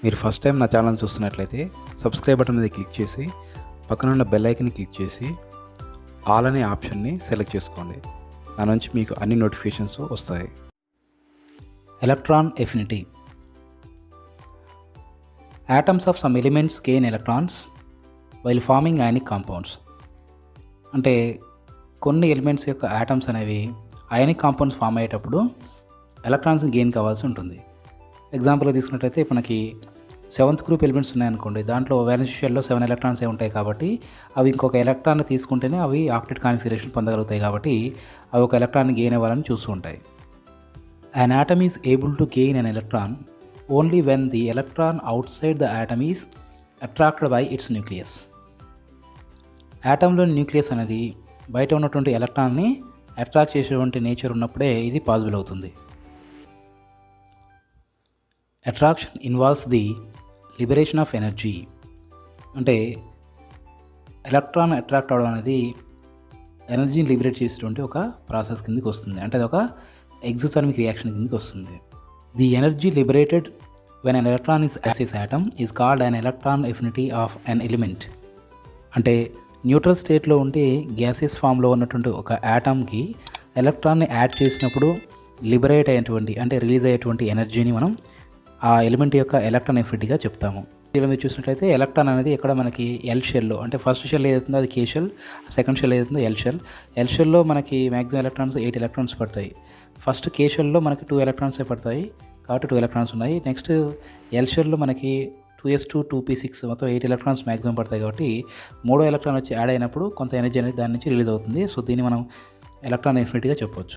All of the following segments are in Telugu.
మీరు ఫస్ట్ టైం నా ఛానల్ చూస్తున్నట్లయితే సబ్స్క్రైబ్ బటన్ మీద క్లిక్ చేసి పక్కన ఉన్న బెల్ ఐకన్ని క్లిక్ చేసి ఆల్ అనే ఆప్షన్ని సెలెక్ట్ చేసుకోండి. నా నుంచి మీకు అన్ని నోటిఫికేషన్స్ వస్తాయి. Electron affinity. Atoms of some elements gain electrons while forming ionic compounds. అంటే కొన్ని ఎలిమెంట్స్ యొక్క ఆటమ్స్ అనేవి అయానిక్ కాంపౌండ్స్ ఫామ్ అయ్యేటప్పుడు ఎలక్ట్రాన్స్ గెయిన్ కావాల్సి ఉంటుంది. ఎగ్జాంపుల్గా తీసుకున్నట్లయితే ఇప్పుడు మనకి 7th గ్రూప్ ఎలిమెంట్స్ ఉన్నాయనుకోండి, దాంట్లో వాలెన్స్ షెల్లో 7 ఎలక్ట్రాన్స్ ఉంటాయి కాబట్టి అవి ఇంకొక ఎలక్ట్రాన్ తీసుకుంటేనే అవి ఆక్టెట్ కాన్ఫిగరేషన్ పొందగలుగుతాయి కాబట్టి అవి ఒక ఎలక్ట్రాన్ గెయిన్ అవ్వాలని చూస్తూ ఉంటాయి. An atom is able to gain an electron only when the electron outside the atom is attracted by its nucleus. ఆటంలోని న్యూక్లియస్ అనేది బయట ఉన్నటువంటి ఎలక్ట్రాన్ని అట్రాక్ట్ చేసేటువంటి నేచర్ ఉన్నప్పుడే ఇది పాసిబుల్ అవుతుంది. Attraction involves the liberation of energy. అంటే ఎలక్ట్రాన్ అట్రాక్ట్ అవడం అనేది ఎనర్జీని లిబరేట్ చేసేటువంటి ఒక ప్రాసెస్ కిందకి వస్తుంది. అంటే అది ఒక ఎగ్జోథర్మిక్ రియాక్షన్ కిందకి వస్తుంది. The energy liberated when an electron is gaseous atom is called an electron affinity of an element. అంటే న్యూట్రల్ స్టేట్లో ఉంటే గ్యాసెస్ ఫామ్లో ఉన్నటువంటి ఒక యాటమ్కి ఎలక్ట్రాన్ని యాడ్ చేసినప్పుడు లిబరేట్ అయ్యేటువంటి అంటే రిలీజ్ అయ్యేటువంటి ఎనర్జీని మనం ఆ ఎలిమెంట్ యొక్క ఎలక్ట్రాన్ ఎఫినిటీగా చెప్తాము. ఇలా మీరు చూసినట్లయితే ఎలక్ట్రాన్ అనేది ఇక్కడ మనకి ఎల్ షెల్లో, అంటే ఫస్ట్ షెల్ ఏదైతుందో అది కే షెల్, సెకండ్ షెల్ ఏదైతుందో ఎల్ షెల్. ఎల్ షెల్లో మనకి మ్యాక్సిమం ఎలక్ట్రాన్స్ 8 ఎలక్ట్రాన్స్ పడతాయి. ఫస్ట్ కే షెల్లో మనకి 2 ఎలక్ట్రాన్సే పడతాయి కాబట్టి 2 ఎలక్ట్రాన్స్ ఉన్నాయి. నెక్స్ట్ ఎల్ షెల్లో మనకి 2s2 2p6 మొత్తం 8 ఎలక్ట్రాన్స్ మ్యాక్సిమం పడతాయి కాబట్టి 3వ ఎలక్ట్రాన్ వచ్చి యాడ్ అయినప్పుడు కొంత ఎనర్జీ అనేది దాని నుంచి రిలీజ్ అవుతుంది. సో దీన్ని మనం ఎలక్ట్రాన్ ఎఫినిటీగా చెప్పవచ్చు.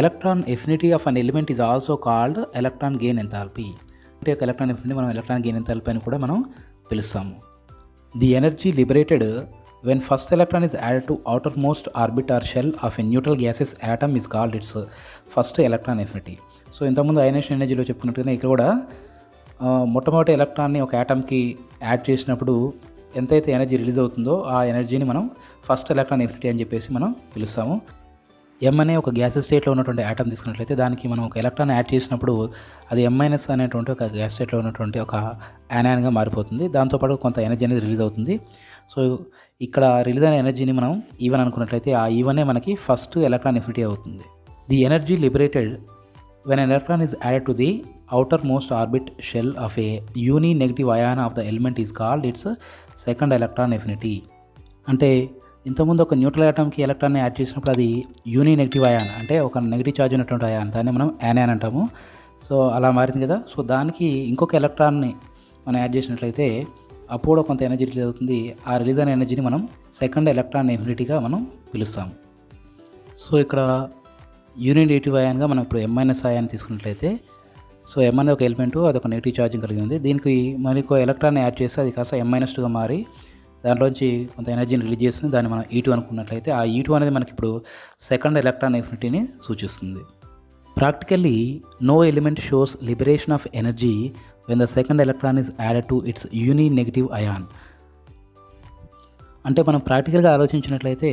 Electron affinity of an element is also called electron gain enthalpy. అంటే ఒక ఎలక్ట్రాన్ ఎఫినిటీ మనం ఎలక్ట్రాన్ గెయిన్ ఎంథాల్పీ అని కూడా మనం పిలుస్తాము. The energy liberated when first electron is added to outermost orbit or shell of a neutral gaseous atom is called its first electron affinity. So ఇంతకుముందు అయనేషన్ ఎనర్జీలో చెప్పుకున్నట్టుగానే ఇక్కడ కూడా మొట్టమొదటి ఎలక్ట్రాన్ని ఒక యాటమ్కి యాడ్ చేసినప్పుడు ఎంతైతే ఎనర్జీ రిలీజ్ అవుతుందో ఆ ఎనర్జీని మనం ఫస్ట్ ఎలక్ట్రాన్ ఎఫినిటీ అని చెప్పేసి మనం పిలుస్తాము. ఎం అనే ఒక గ్యాసెస్ స్టేట్లో ఉన్నటువంటి యాటమ్ తీసుకున్నట్లయితే దానికి మనం ఒక ఎలక్ట్రాన్ యాడ్ చేసినప్పుడు అది M- అనేటువంటి ఒక గ్యాస్ స్టేట్లో ఉన్నటువంటి ఒక యానాన్గా మారిపోతుంది. దాంతోపాటు కొంత ఎనర్జీ అనేది రిలీజ్ అవుతుంది. సో ఇక్కడ రిలీజ్ అయిన ఎనర్జీని మనం ఈవెన్ అనుకున్నట్లయితే ఆ ఈవెనే మనకి ఫస్ట్ ఎలక్ట్రాన్ ఎఫినిటీ అవుతుంది. The energy liberated when an electron is added to the outer most orbit shell of a uni negative ion of the element is called its second electron affinity. అంటే ఇంతకుముందు ఒక న్యూట్రల్ ఆటమ్కి ఎలక్ట్రాన్ని యాడ్ చేసినప్పుడు అది యూని నెగిటివ్ అయాన్, అంటే ఒక నెగిటివ్ ఛార్జ్ ఉన్నటువంటి అయాన్, దాన్ని మనం యానాన్ అంటాము. సో అలా మారింది కదా. సో దానికి ఇంకొక ఎలక్ట్రాన్ని మనం యాడ్ చేసినట్లయితే అప్పుడు కొంత ఎనర్జీ రిలీజ్ అవుతుంది. ఆ రిలీజ్ అయిన ఎనర్జీని మనం సెకండ్ ఎలక్ట్రాన్ ఎఫినిటీగా మనం పిలుస్తాము. సో ఇక్కడ యూని నెగిటివ్ అయాన్గా మనం ఇప్పుడు M- అయాన్ తీసుకున్నట్లయితే సో M అనే ఒక ఎలిమెంటు అది ఒక నెగిటివ్ ఛార్జింగ్ కలిగి ఉంది. దీనికి మనకు ఎలక్ట్రాన్ యాడ్ చేస్తే అది కాస్త M-2గా మారి దాంట్లోంచి కొంత ఎనర్జీని రిలీజ్ చేస్తుంది. దాన్ని మనం E2 అనుకున్నట్లయితే ఆ E2 అనేది మనకి ఇప్పుడు సెకండ్ ఎలక్ట్రాన్ ఎఫినిటీని సూచిస్తుంది. Practically no element shows liberation of energy when the second electron is added to its uninegative ion. అంటే మనం ప్రాక్టికల్గా ఆలోచించినట్లయితే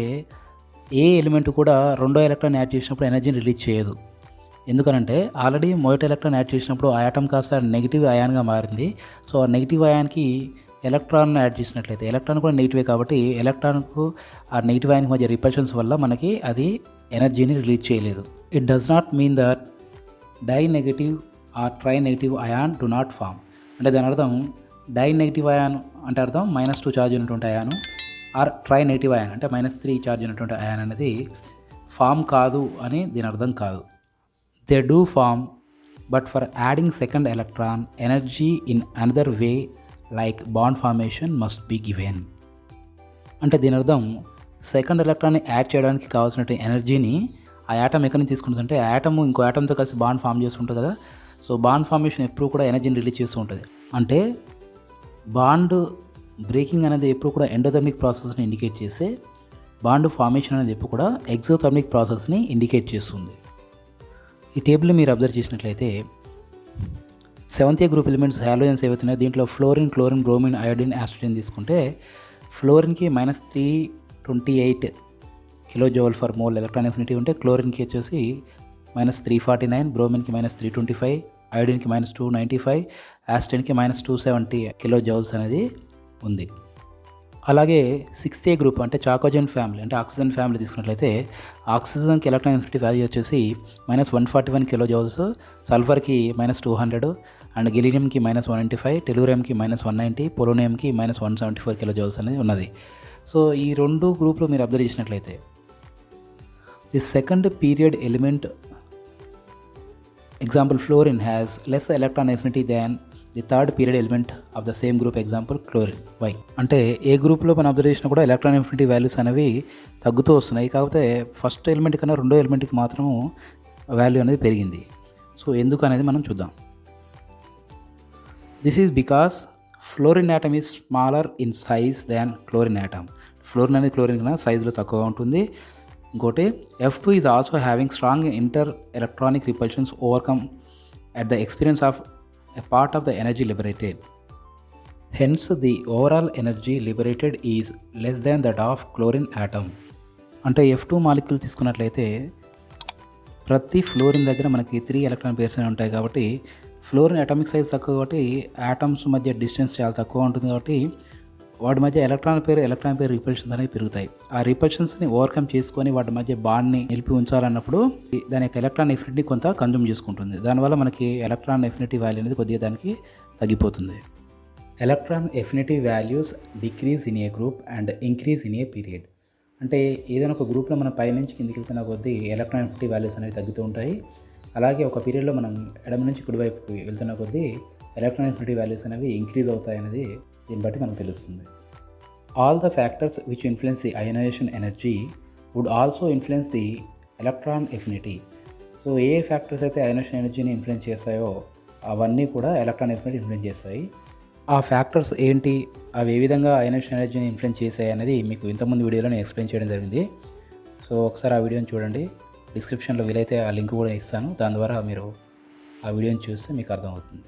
ఏ ఎలిమెంట్ కూడా రెండో ఎలక్ట్రాన్ యాడ్ చేసినప్పుడు ఎనర్జీని రిలీజ్ చేయదు. ఎందుకనంటే ఆల్రెడీ మొదటి ఎలక్ట్రాన్ యాడ్ చేసినప్పుడు ఆ యాటమ్ కాస్త నెగిటివ్ అయాన్గా మారింది. సో ఆ నెగిటివ్ అయాన్కి ఎలక్ట్రాన్ యాడ్ చేసినట్లయితే ఎలక్ట్రాన్ కూడా నెగిటివే కాబట్టి ఎలక్ట్రాన్కు ఆ నెగిటివ్ అయాన్కి మధ్య రిపల్షన్స్ వల్ల మనకి అది ఎనర్జీని రిలీజ్ చేయలేదు. It does not mean that dinegative or trinegative ion do not form. అంటే దాని అర్థం డై నెగిటివ్ అయాన్ అంటే అర్థం -2 ఛార్జ్ ఉన్నటువంటి అయాను, ఆర్ ట్రై నెగిటివ్ అయాన్ అంటే -3 ఛార్జ్ ఉన్నటువంటి అయాన్ అనేది ఫామ్ కాదు అని దీని అర్థం కాదు. They do form but for adding second electron energy in another way like bond formation must be given. అంటే దీని అర్థం సెకండ్ ఎలక్ట్రాన్ని యాడ్ చేయడానికి కావాల్సిన ఎనర్జీని ఆ యాటమ్ ఎక్కడి నుంచి తీసుకుంటుందంటే ఆ యాటమ్ ఇంకో యాటమ్తో కలిసి బాండ్ ఫామ్ చేస్తుంటుంది కదా. సో బాండ్ ఫార్మేషన్ ఎప్పుడు కూడా ఎనర్జీని రిలీజ్ చేస్తూ ఉంటుంది. అంటే బాండ్ బ్రేకింగ్ అనేది ఎప్పుడు కూడా ఎండోథర్మిక్ ప్రాసెస్ని ఇండికేట్ చేస్తే బాండ్ ఫార్మేషన్ అనేది ఎప్పుడు కూడా ఎగ్జోథర్మిక్ ప్రాసెస్ని ఇండికేట్ చేస్తుంది. ఈ టేబుల్ని మీరు అబ్జర్వ్ చేసినట్లయితే 7th గ్రూప్ ఎలిమెంట్స్ హాలోజన్స్ ఏవైతున్నాయో దీంట్లో ఫ్లోరిన్, క్లోరిన్, బ్రోమిన్, అయోడిన్, యాస్ట్రిన్ తీసుకుంటే ఫ్లోరిన్కి -328 kilojoule for mole electron affinity ఉంటే క్లోరిన్కి వచ్చేసి -349, బ్రోమిన్కి -325, అయోడిన్కి -295, యాస్టైన్కి -270 కిలో జౌల్స్ అనేది ఉంది. అలాగే 6A గ్రూప్ అంటే చాకోజన్ ఫ్యామిలీ అంటే ఆక్సిజన్ ఫ్యామిలీ తీసుకున్నట్లయితే ఆక్సిజన్కి ఎలక్ట్రాన్ నెగటివిటీ వాల్యూ వచ్చేసి -141 కిలో జౌల్స్, సల్ఫర్కి -200 అండ్ గెలీనియంకి -195, టెలూరియంకి -190, పొలోనియంకి -174 కిలో జౌల్స్ అనేది ఉన్నది. సో ఈ రెండు గ్రూపులు మీరు అబ్జర్వ్ చేసినట్లయితే the second period element example fluorine has less electron affinity than the third period element of the same group example chlorine. Why అంటే ఏ గ్రూప్లో మనం అబ్జర్వ్ చేసినా కూడా ఎలక్ట్రాన్ ఎఫినిటీ వాల్యూస్ అనేవి తగ్గుతూ వస్తున్నాయి. కాకపోతే ఫస్ట్ ఎలిమెంట్ కన్నా రెండో ఎలిమెంట్కి మాత్రం వాల్యూ అనేది పెరిగింది. సో ఎందుకు అనేది మనం చూద్దాం. This is because fluorine atom is smaller in size than chlorine atom. Fluorine అనేది క్లోరిన్ కన్నా సైజులో తక్కువగా ఉంటుంది. ఇంకోటి F2 is also having strong inter electronic repulsions overcome at the experience of a part of the energy liberated. Hence, the overall energy liberated is less than that of chlorine atom. అంటే F2 మాలిక్యూల్ తీసుకున్నట్లయితే ప్రతి ఫ్లోరిన్ దగ్గర మనకి 3 ఎలక్ట్రాన్ పేర్స్ ఉంటాయి కాబట్టి ఫ్లోరిన్ అటామిక్ సైజ్ తక్కువ కాబట్టి ఆటమ్స్ మధ్య డిస్టెన్స్ చాలా తక్కువ ఉంటుంది కాబట్టి వాటి మధ్య ఎలక్ట్రాన్ పేర్ రిపల్షన్స్ అనేవి పెరుగుతాయి. ఆ రిపల్షన్స్ని ఓవర్కమ్ చేసుకొని వాటి మధ్య బాండ్ని నిలిపి ఉంచాలన్నప్పుడు దాని యొక్క ఎలక్ట్రాన్ ఎఫినిటీ కొంత కన్జ్యూమ్ చేసుకుంటుంది. దానివల్ల మనకి ఎలక్ట్రాన్ ఎఫినిటీ వాల్యూ అనేది కొద్దిగా దానికి తగ్గిపోతుంది. Electron affinity values decrease in a group and increase in a period. అంటే ఏదైనా ఒక గ్రూప్లో మనం పై నుంచి కిందికి వెళ్తున్న కొద్దీ ఎలక్ట్రాన్ ఎఫినిటీ వాల్యూస్ అనేవి తగ్గుతూ ఉంటాయి. అలాగే ఒక పీరియడ్లో మనం ఎడమ నుంచి కుడివైపుకి వెళ్తున్న కొద్దీ ఎలక్ట్రాన్ ఎఫినిటీ వాల్యూస్ అనేవి ఇంక్రీజ్ అవుతాయి అనేది దీన్ని బట్టి మనకు తెలుస్తుంది. All the factors which influence the ionisation energy would also influence the electron affinity. So ఏ ఫ్యాక్టర్స్ అయితే అయనైజేషన్ ఎనర్జీని ఇన్ఫ్లుయెన్స్ చేస్తాయో అవన్నీ కూడా ఎలక్ట్రాన్ ఎఫినిటీ ఇన్ఫ్లుయెన్స్ చేస్తాయి. ఆ ఫ్యాక్టర్స్ ఏంటి, అవి ఏ విధంగా అయనైజేషన్ ఎనర్జీని ఇన్ఫ్లుయెన్స్ చేస్తాయి అనేది మీకు ఇంతకుముందు వీడియోలో నేను ఎక్స్ప్లెయిన్ చేయడం జరిగింది. సో ఒకసారి ఆ వీడియోని చూడండి. డిస్క్రిప్షన్లో వీలైతే ఆ లింక్ కూడా ఇస్తాను. దాని ద్వారా మీరు ఆ వీడియోని చూస్తే మీకు అర్థమవుతుంది.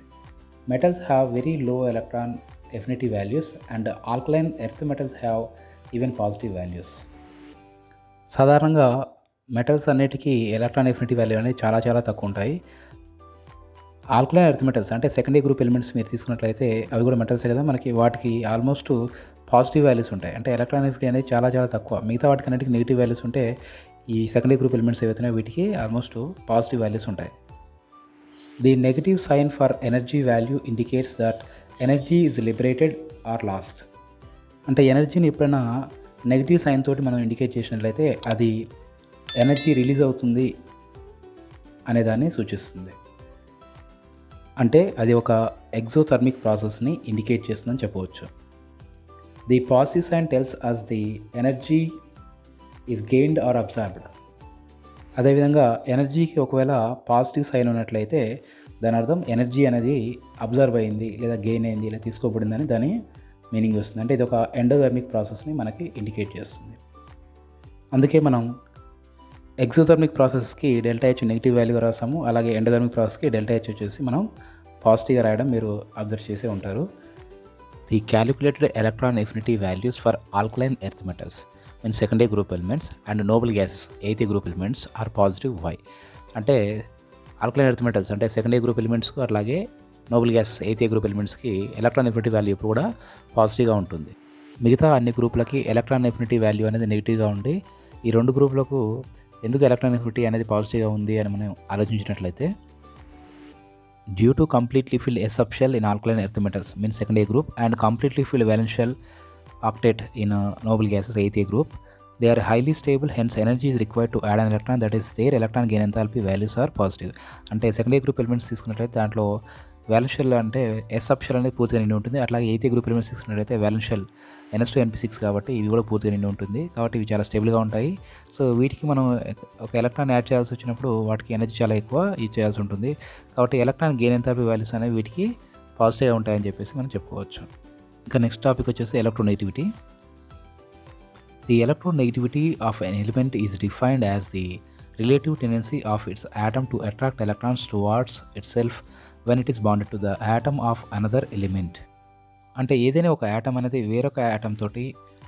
Metals have very low electron affinity values and alkaline earth metals have even positive values. సాధారణంగా మెటల్స్ అన్నిటికీ ఎలక్ట్రాన్ ఎఫినిటీ వాల్యూ అనేది చాలా తక్కువ ఉంటాయి. ఆల్కలైన్ ఎర్త్ మెటల్స్ అంటే సెకండరీ గ్రూప్ ఎలిమెంట్స్ మీరు తీసుకున్నట్లయితే అవి కూడా మెటల్సే కదా, మనకి వాటికి ఆల్మోస్ట్ పాజిటివ్ వాల్యూస్ ఉంటాయి. అంటే ఎలక్ట్రాన్ ఎఫినిటీ అనేది చాలా తక్కువ. మిగతా వాటికి అన్నిటికీ నెగిటివ్ వాల్యూస్ ఉంటే ఈ సెకండరీ గ్రూప్ ఎలిమెంట్స్ ఏవైతున్నాయో వీటికి ఆల్మోస్ట్ పాజిటివ్ వాల్యూస్ ఉంటాయి. The negative sign for energy value indicates that energy is liberated or lost. అంటే ఎనర్జీని ఎప్పుడైనా నెగిటివ్ సైన్ తోటి మనం ఇండికేట్ చేసినట్లయితే అది ఎనర్జీ రిలీజ్ అవుతుంది అనేదాన్ని సూచిస్తుంది. అంటే అది ఒక ఎగ్జోథర్మిక్ ప్రాసెస్ని ఇండికేట్ చేస్తుందని చెప్పవచ్చు. The positive sign tells us the energy is gained or absorbed. అదేవిధంగా ఎనర్జీకి ఒకవేళ పాజిటివ్ సైన్ ఉన్నట్లయితే దాని అర్థం ఎనర్జీ అనేది అబ్జర్వ్ అయింది లేదా గెయిన్ అయింది లేదా తీసుకోబడిందని దాని మీనింగ్ వస్తుంది. అంటే ఇది ఒక ఎండోథర్మిక్ ప్రాసెస్ని మనకి ఇండికేట్ చేస్తుంది. అందుకే మనం ఎగ్జోథర్మిక్ ప్రాసెస్కి ΔH నెగిటివ్ వాల్యూ రాసాము. అలాగే ఎండోథర్మిక్ ప్రాసెస్కి ΔH వచ్చేసి మనం పాజిటివ్గా రాయడం మీరు అబ్జర్వ్ చేసే ఉంటారు. The calculated electron affinity values for alkaline earth metals in secondary group elements and noble gases 8th group elements are positive. Why? అంటే ఆల్కలైన్ ఎర్త్ మెటల్స్ అంటే సెకండరీ గ్రూప్ ఎలిమెంట్స్కు అలాగే నోబుల్ గ్యాసెస్ 8th గ్రూప్ ఎలిమెంట్స్కి ఎలక్ట్రాన్ ఎఫినిటీ వాల్యూ ఎప్పుడు కూడా పాజిటివ్గా ఉంటుంది. మిగతా అన్ని గ్రూపులకి ఎలక్ట్రాన్ ఎఫినిటీ వాల్యూ అనేది నెగిటివ్గా ఉండి ఈ రెండు గ్రూపులకు ఎందుకు ఎలక్ట్రాన్ ఎఫినిటీ అనేది పాజిటివ్గా ఉంది అని మనం ఆలోచించినట్లయితే due to completely filled s subshell in alkaline earth metals means secondary group and completely filled valence shell octet in noble gases 8th group, they are highly stable, hence energy is required to add an electron, that is their electron gain enthalpy values are positive. అంటే సెకండరీ గ్రూప్ ఎలిమెంట్స్ తీసుకున్నట్లయితే దాంట్లో వ్యాలెన్స్ షెల్ అంటే s subshell అనేది పూర్తిగా నిండి ఉంటుంది. అట్లాగే 8th గ్రూప్ ఎలిమెంట్స్ తీసుకున్నట్లయితే వ్యాలెన్స్ షెల్ NS2 NP6 కాబట్టి ఇవి కూడా పూర్తిగా నిండి ఉంటుంది. కాబట్టి ఇవి చాలా స్టేబుల్గా ఉంటాయి. సో వీటికి మనం ఒక ఎలక్ట్రాన్ యాడ్ చేయాల్సి వచ్చినప్పుడు వాటికి ఎనర్జీ చాలా ఎక్కువ యూజ్ చేయాల్సి ఉంటుంది. కాబట్టి ఎలక్ట్రాన్ గెయిన్ ఎంథాల్పీ వాల్యూస్ అనేవి వీటికి పాజిటివ్గా ఉంటాయని చెప్పేసి మనం చెప్పుకోవచ్చు. ఇంకా నెక్స్ట్ టాపిక్ వచ్చేసి electronegativity. The electronegativity of an element is defined as the relative tendency of it's atom to attract electrons towards it self when it is bonded to the atom of another element. అంటే ఏదైనా ఒక ఆటమ్ అనేది వేరొక ఆటమ్ తోటి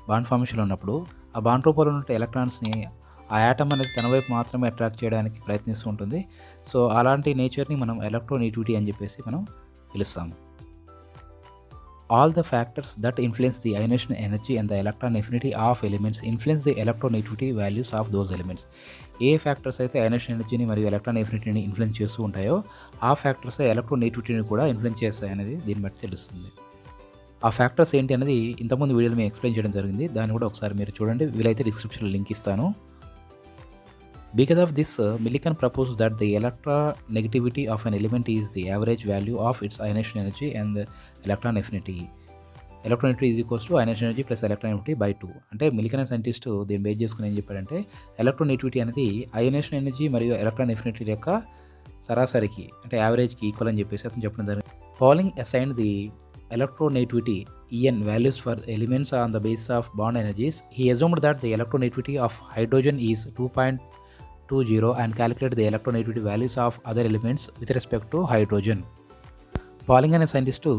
బాండ్ ఫార్మేషన్లో ఉన్నప్పుడు ఆ బాండ్ రూపంలో ఉన్న ఎలక్ట్రాన్స్ని ఆ యాటమ్ అనేది తన వైపు మాత్రమే అట్రాక్ట్ చేయడానికి ప్రయత్నిస్తూ ఉంటుంది. సో అలాంటి నేచర్ని మనం ఎలక్ట్రోనెగటివిటీ అని చెప్పేసి మనం పిలుస్తాము. All the factors that influence the ionization energy and the electron affinity of elements influence the electronegativity values of those elements. A factors అయితే అయనైజేషన్ ఎనర్జీని మరియు ఎలక్ట్రాన్ ఎఫినిటీని ఇన్ఫ్లుయెన్స్ చేస్తూ ఉంటాయో ఆ ఫ్యాక్టర్స్ ఎలక్ట్రోనెగటివిటీని కూడా ఇన్ఫ్లుయెన్స్ చేస్తాయి అనేది దీన్ని బట్టి తెలుస్తుంది. ఆ ఫ్యాక్టర్స్ ఏంటి అనేది ఇంతకుముందు వీడియోలో మేము ఎక్స్ప్లెయిన్ చేయడం జరిగింది. దాన్ని కూడా ఒకసారి మీరు చూడండి, వీలైతే డిస్క్రిప్షన్లో లింక్ ఇస్తాను. Because of this, Millikan proposed that the electronegativity of an element is the average value of its ionization energy and the electron affinity. Electronegativity is equals to ionization energy plus electron affinity by 2. అంటే మిలికన్ అనే సైంటిస్ట్ దీన్ని బేస్ చేసుకుని ఏం చెప్పాడంటే ఎలక్ట్రోనెగటివిటీ అనేది అయోనైజేషన్ ఎనర్జీ మరియు ఎలక్ట్రాన్ ఎఫినిటీ యొక్క సరాసరికి అంటే యావరేజ్కి ఈక్వల్ అని చెప్పేసి అతను చెప్పడం జరిగింది. Pauling assigned the electronegativity En values for elements on the basis of bond energies. He assumed that the electronegativity of hydrogen is 2.20 and calculated the electronegativity values of other elements with respect to hydrogen. Polling అనే సైంటిస్టు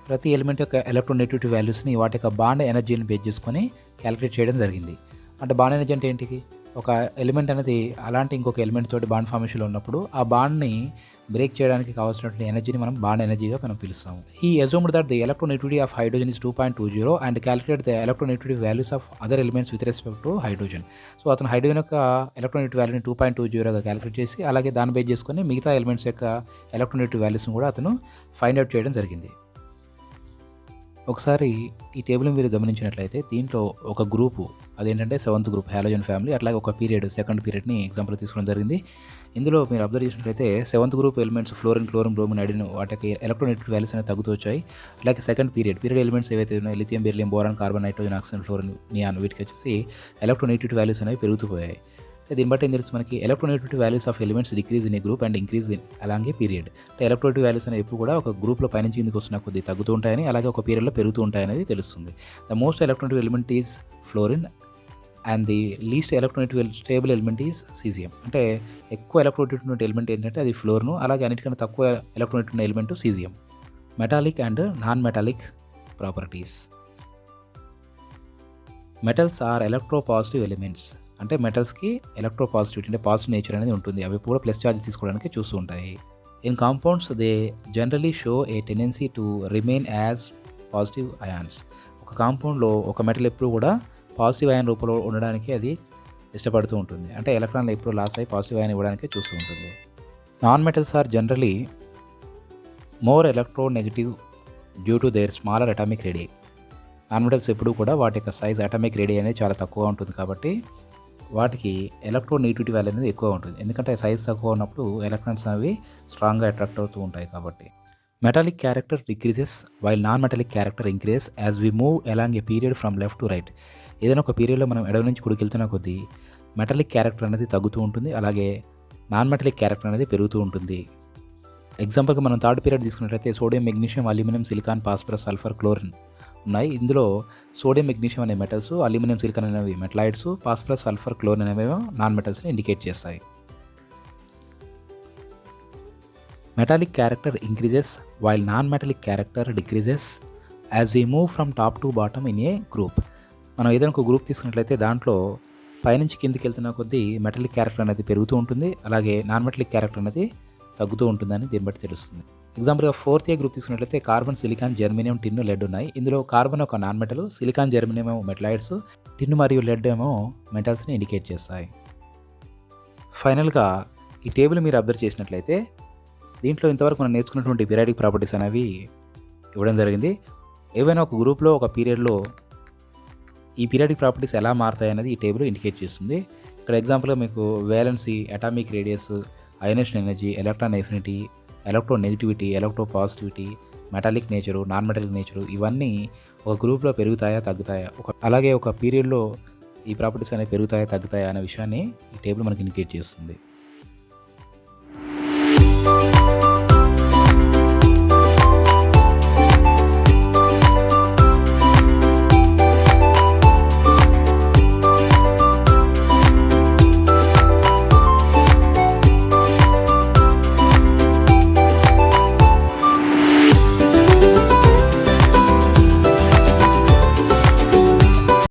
ప్రతి ఎలిమెంట్ యొక్క ఎలక్ట్రోనెగటివిటీ వాల్యూస్ని వాటి యొక్క బాండ్ ఎనర్జీని బేస్ చేసుకొని క్యాలిక్యులేట్ చేయడం జరిగింది. అంటే బాండ్ ఎనర్జీ అంటే ఏంటికి, ఒక ఎలిమెంట్ అనేది అలాంటి ఇంకొక ఎలిమెంట్ తోటి బాండ్ ఫార్మేషన్లో ఉన్నప్పుడు ఆ బాండ్ని బ్రేక్ చేయడానికి కావాల్సినటువంటి ఎనర్జీని మనం బాండ్ ఎనర్జీగా మనం పిలుస్తాము. ఈ assumed that the electronegativity of hydrogen is 2.20 and calculate the electronegativity values of other elements with respect to hydrogen. So అతను హైడ్రోజన్ యొక్క ఎలక్ట్రోనెగటివిటీ వాల్యూని 2.20గా క్యాలిక్యులేట్ చేసి అలాగే దాన్ని బేస్ చేసుకొని మిగతా ఎలిమెంట్స్ యొక్క ఎలక్ట్రోనెగటివిటీ వాల్యూస్ని కూడా అతను ఫైండ్ అవుట్ చేయడం జరిగింది. ఒకసారి ఈ టేబుల్ మీరు గమనించినట్లయితే దీంట్లో ఒక గ్రూపు అదేంటంటే 7th గ్రూప్ హాలోజన్ ఫ్యామిలీ, అట్లాగే ఒక పీరియడ్ 2nd పీరియడ్ని ఎగ్జాంపుల్ తీసుకోవడం జరిగింది. ఇందులో మీరు అబ్జర్వ్ చేసినట్లయితే 7th group elements fluorine, chlorine, bromine, iodine వాటికి ఎలక్ట్రోనెగటివిటీ వాల్యూస్ అనేవి తగ్గుతూ వచ్చాయి. అలాగే 2nd పీరియడ్ ఎలిమెంట్స్ ఏవైతే ఉన్నాయో lithium, beryllium, boron, carbon, nitrogen, oxygen, fluorine, neon వీటికి వచ్చేసి ఎలక్ట్రోనెగటివిటీ వాల్యూస్ అనేవి పెరుగుతూ పోయాయి. దీన్ని బట్టి ఏం తెలుసు మనకి, electronegativity values of elements decrease in a group and increase in అలాగే పీరియడ్. అంటే ఎలక్ట్రోనెగటివిటీ వాల్యూస్ అనేవి ఎప్పుడు కూడా ఒక గ్రూప్లో పైనుంచి కిందకి వస్తున్న కొద్ది తగ్గుతూ ఉంటాయని, అలాగే ఒక పీరియడ్లో పెరుగుతూ ఉంటాయనేది తెలుస్తుంది. The most electronegative element is fluorine and the least electronegative stable element is caesium. అంటే ఎక్కువ ఎలక్ట్రోనెగటివ్ ఎలిమెంట్ ఏంటంటే అది ఫ్లోరిన్, అలాగే అన్నిటికన్నా తక్కువ electronegative element caesium. Metallic and non metallic properties. Metals are electropositive elements. అంటే మెటల్స్కి ఎలక్ట్రోపాజిటివిటీ అంటే పాజిటివ్ నేచర్ అనేది ఉంటుంది. అవి కూడా ప్లస్ ఛార్జ్ తీసుకోవడానికి చూస్తూ ఉంటాయి. In compounds they generally show A tendency to remain as positive ions. ఒక కాంపౌండ్లో ఒక మెటల్ ఎప్పుడు కూడా పాజిటివ్ అయాన్ రూపంలో ఉండడానికి అది ఇష్టపడుతూ ఉంటుంది. అంటే ఎలక్ట్రాన్లు ఎప్పుడు లాస్ అయ్యి పాజిటివ్ అయాన్ ఇవ్వడానికి చూస్తూ ఉంటుంది. Non metals are generally more electronegative due to their smaller atomic radii. Non metals ఎప్పుడు కూడా వాటి యొక్క సైజ్ అటామిక్ రేడియై అనేది చాలా తక్కువ ఉంటుంది కాబట్టి వాటికి ఎలక్ట్రోనెగటివిటీ వాల్యూ అనేది ఎక్కువ ఉంటుంది. ఎందుకంటే సైజ్ తక్కువ ఉన్నప్పుడు ఎలక్ట్రాన్స్ అనేవి స్ట్రాంగ్గా అట్రాక్ట్ అవుతూ ఉంటాయి కాబట్టి. Metallic character decreases while non metallic character increases as we move along a period from left to right. ఏదైనా ఒక పీరియడ్లో మనం ఎడమ నుంచి కుడికి వెళ్తున్న కొద్దీ మెటాలిక్ క్యారెక్టర్ అనేది తగ్గుతూ ఉంటుంది, అలాగే నాన్ మెటాలిక్ క్యారెక్టర్ అనేది పెరుగుతూ ఉంటుంది. ఎగ్జాంపుల్గా మనం 3rd పీరియడ్ తీసుకున్నట్లయితే sodium, magnesium, aluminium, silicon, phosphorus, sulphur, chlorine ఉన్నాయి. ఇందులో సోడియం, మెగ్నీషియం అనే మెటల్స్, అల్యూమినియం, సిలికాన్ అనేవి మెటలైడ్స్, ఫాస్ఫరస్, సల్ఫర్, క్లోరిన్ అనేవి నాన్ మెటల్స్ని ఇండికేట్ చేస్తాయి. Metallic character increases while non metallic character decreases as we move from top to bottom in a group. మనం ఏదైనా ఒక గ్రూప్ తీసుకున్నట్లయితే దాంట్లో పైనుంచి కిందికి వెళ్తున్న కొద్దీ మెటాలిక్ క్యారెక్టర్ అనేది పెరుగుతూ ఉంటుంది, అలాగే నాన్ మెటాలిక్ క్యారెక్టర్ అనేది తగ్గుతూ ఉంటుందని దీన్ని బట్టి తెలుస్తుంది. ఎగ్జాంపుల్గా 4th గ్రూప్ తీసుకున్నట్లయితే కార్బన్, సిలికాన్, జెర్మేనియం, టిన్, లెడ్ ఉన్నాయి. ఇందులో కార్బన్ ఒక నాన్ మెటల్, సిలికాన్, జెర్మేనియం ఏమో మెటలైడ్స్, టిన్ మరియు లెడ్ ఏమో మెటల్స్ని ఇండికేట్ చేస్తాయి. ఫైనల్గా ఈ టేబుల్ మీరు అబ్జర్వ్ చేసినట్లయితే దీంట్లో ఇంతవరకు మనం నేర్చుకున్నటువంటి పీరియాడిక్ ప్రాపర్టీస్ అనేవి ఇవ్వడం జరిగింది. ఏవైనా ఒక గ్రూప్లో ఒక పీరియడ్లో ఈ పీరియాడిక్ ప్రాపర్టీస్ ఎలా మారుతాయి అనేది ఈ టేబుల్ ఇండికేట్ చేస్తుంది. ఇక్కడ ఎగ్జాంపుల్గా మీకు valency, atomic radius, ionisation energy, electron affinity, electronegativity, electropositivity, metallic nature, non metallic nature ఇవన్నీ ఒక గ్రూప్లో పెరుగుతాయా తగ్గుతాయా, అలాగే ఒక పీరియడ్లో ఈ ప్రాపర్టీస్ అనేవి పెరుగుతాయా తగ్గుతాయా అనే విషయాన్ని ఈ టేబుల్ మనకి ఇండికేట్ చేస్తుంది.